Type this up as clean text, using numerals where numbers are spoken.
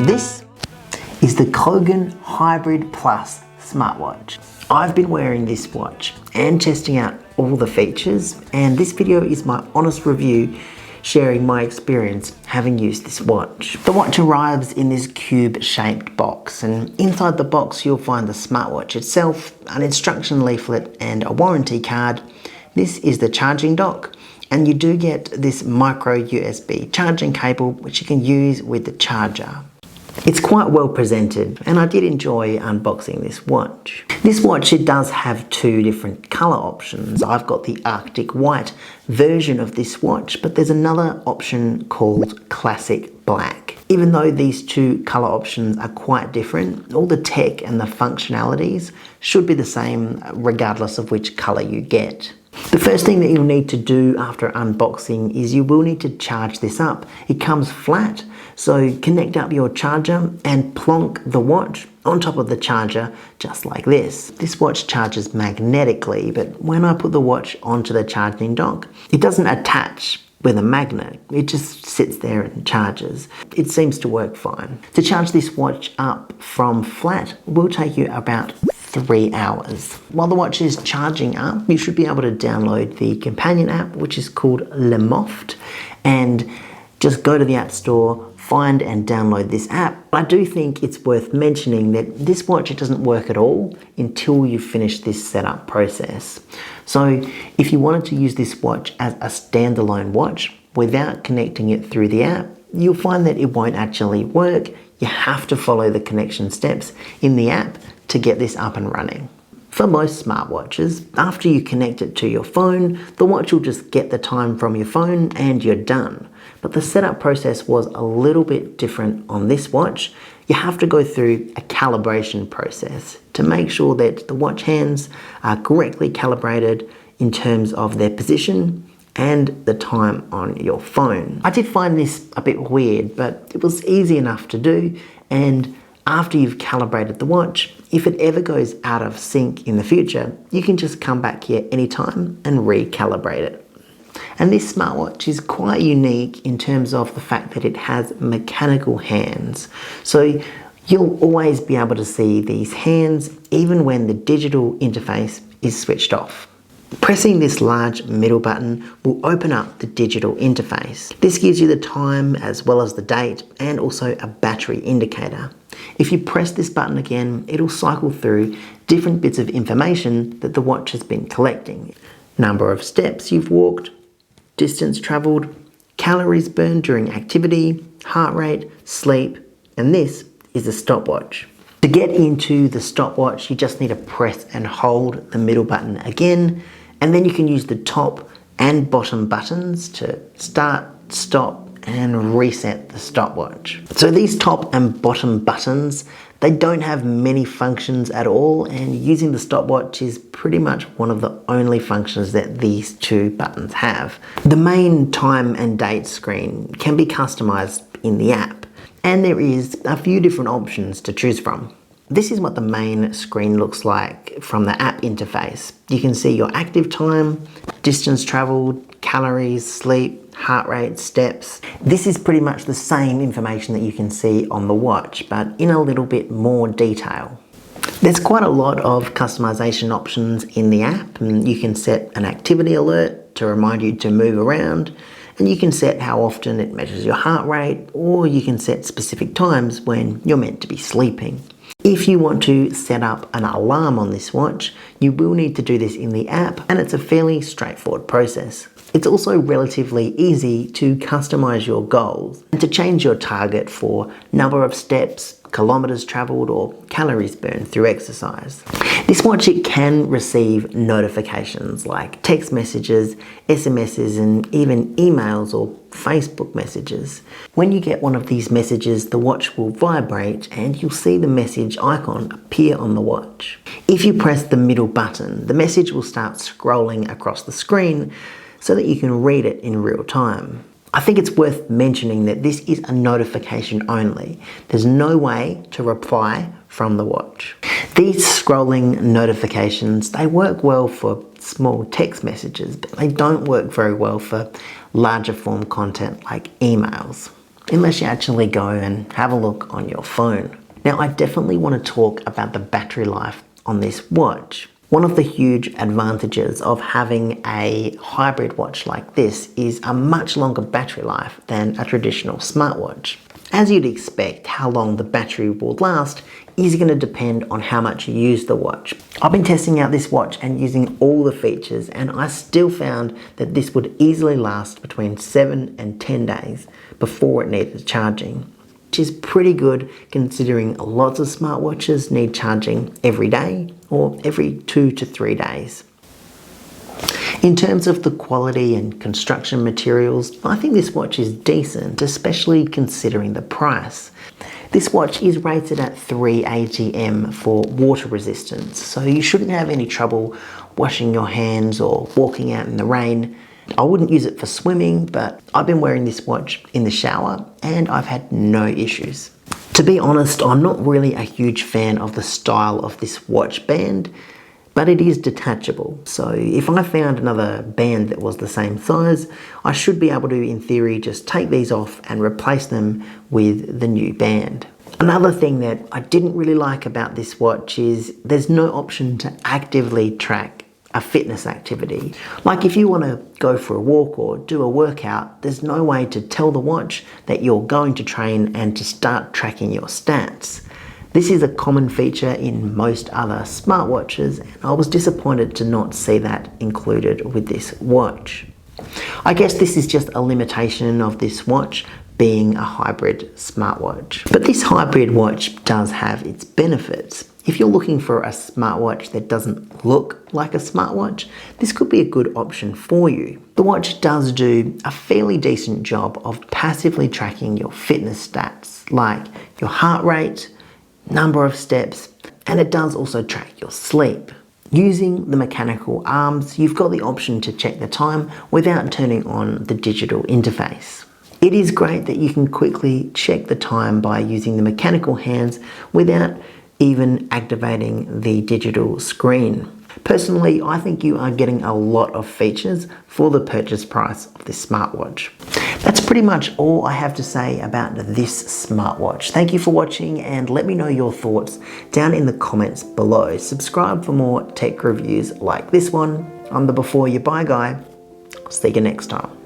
This is the Kogan Hybrid Plus smartwatch. I've been wearing this watch and testing out all the features, and this video is my honest review sharing my experience having used this watch. The watch arrives in this cube-shaped box, and inside the box you'll find the smartwatch itself, an instruction leaflet and a warranty card. This is the charging dock, and you do get this micro USB charging cable which you can use with the charger. It's quite well presented, and I did enjoy unboxing this watch. This watch, it does have two different colour options. I've got the Arctic White version of this watch, but there's another option called Classic Black. Even though these two colour options are quite different, all the tech and the functionalities should be the same regardless of which colour you get. The first thing that you'll need to do after unboxing is you will need to charge this up. It comes flat, so connect up your charger and plonk the watch on top of the charger just like this. This watch charges magnetically, but when I put the watch onto the charging dock, it doesn't attach with a magnet. It just sits there and charges. It seems to work fine. To charge this watch up from flat will take you about 3 hours. While the watch is charging up, you should be able to download the companion app, which is called Lemoft, and just go to the App Store, find and download this app. I do think it's worth mentioning that this watch, it doesn't work at all until you finish this setup process. So if you wanted to use this watch as a standalone watch without connecting it through the app, you'll find that it won't actually work. You have to follow the connection steps in the app to get this up and running. For most smartwatches, after you connect it to your phone, the watch will just get the time from your phone and you're done. But the setup process was a little bit different on this watch. You have to go through a calibration process to make sure that the watch hands are correctly calibrated in terms of their position and the time on your phone. I did find this a bit weird, but it was easy enough to do, and after you've calibrated the watch, if it ever goes out of sync in the future, you can just come back here anytime and recalibrate it. And this smartwatch is quite unique in terms of the fact that it has mechanical hands. So you'll always be able to see these hands even when the digital interface is switched off. Pressing this large middle button will open up the digital interface. This gives you the time as well as the date and also a battery indicator. If you press this button again, it'll cycle through different bits of information that the watch has been collecting. Number of steps you've walked, distance travelled, calories burned during activity, heart rate, sleep, and this is a stopwatch. To get into the stopwatch, you just need to press and hold the middle button again, and then you can use the top and bottom buttons to start, stop, and reset the stopwatch. So these top and bottom buttons, they don't have many functions at all, and using the stopwatch is pretty much one of the only functions that these two buttons have. The main time and date screen can be customized in the app, and there is a few different options to choose from. This is what the main screen looks like from the app interface. You can see your active time, distance traveled, calories, sleep, heart rate, steps. This is pretty much the same information that you can see on the watch, but in a little bit more detail. There's quite a lot of customization options in the app, and you can set an activity alert to remind you to move around, and you can set how often it measures your heart rate, or you can set specific times when you're meant to be sleeping. If you want to set up an alarm on this watch, you will need to do this in the app, and it's a fairly straightforward process. It's also relatively easy to customize your goals and to change your target for number of steps, kilometers traveled, or calories burned through exercise. This watch, it can receive notifications like text messages, SMSs, and even emails or Facebook messages. When you get one of these messages, the watch will vibrate and you'll see the message icon appear on the watch. If you press the middle button, the message will start scrolling across the screen so that you can read it in real time. I think it's worth mentioning that this is a notification only. There's no way to reply from the watch. These scrolling notifications, they work well for small text messages, but they don't work very well for larger form content like emails, unless you actually go and have a look on your phone. Now, I definitely want to talk about the battery life on this watch. One of the huge advantages of having a hybrid watch like this is a much longer battery life than a traditional smartwatch. As you'd expect, how long the battery will last is going to depend on how much you use the watch. I've been testing out this watch and using all the features, and I still found that this would easily last between 7 and 10 days before it needed charging, which is pretty good considering lots of smartwatches need charging every day or every 2 to 3 days. In terms of the quality and construction materials, I think this watch is decent, especially considering the price. This watch is rated at 3 ATM for water resistance, so you shouldn't have any trouble washing your hands or walking out in the rain. I wouldn't use it for swimming, but I've been wearing this watch in the shower and I've had no issues. To be honest, I'm not really a huge fan of the style of this watch band, but it is detachable. So if I found another band that was the same size, I should be able to, in theory, just take these off and replace them with the new band. Another thing that I didn't really like about this watch is there's no option to actively track a fitness activity. Like if you want to go for a walk or do a workout, there's no way to tell the watch that you're going to train and to start tracking your stats. This is a common feature in most other smartwatches, and I was disappointed to not see that included with this watch. I guess this is just a limitation of this watch being a hybrid smartwatch. But this hybrid watch does have its benefits. If you're looking for a smartwatch that doesn't look like a smartwatch, this could be a good option for you. The watch does do a fairly decent job of passively tracking your fitness stats, like your heart rate, number of steps, and it does also track your sleep. Using the mechanical arms, you've got the option to check the time without turning on the digital interface. It is great that you can quickly check the time by using the mechanical hands without even activating the digital screen. Personally, I think you are getting a lot of features for the purchase price of this smartwatch. That's pretty much all I have to say about this smartwatch. Thank you for watching, and let me know your thoughts down in the comments below. Subscribe for more tech reviews like this one. I'm the Before You Buy guy. I'll see you next time.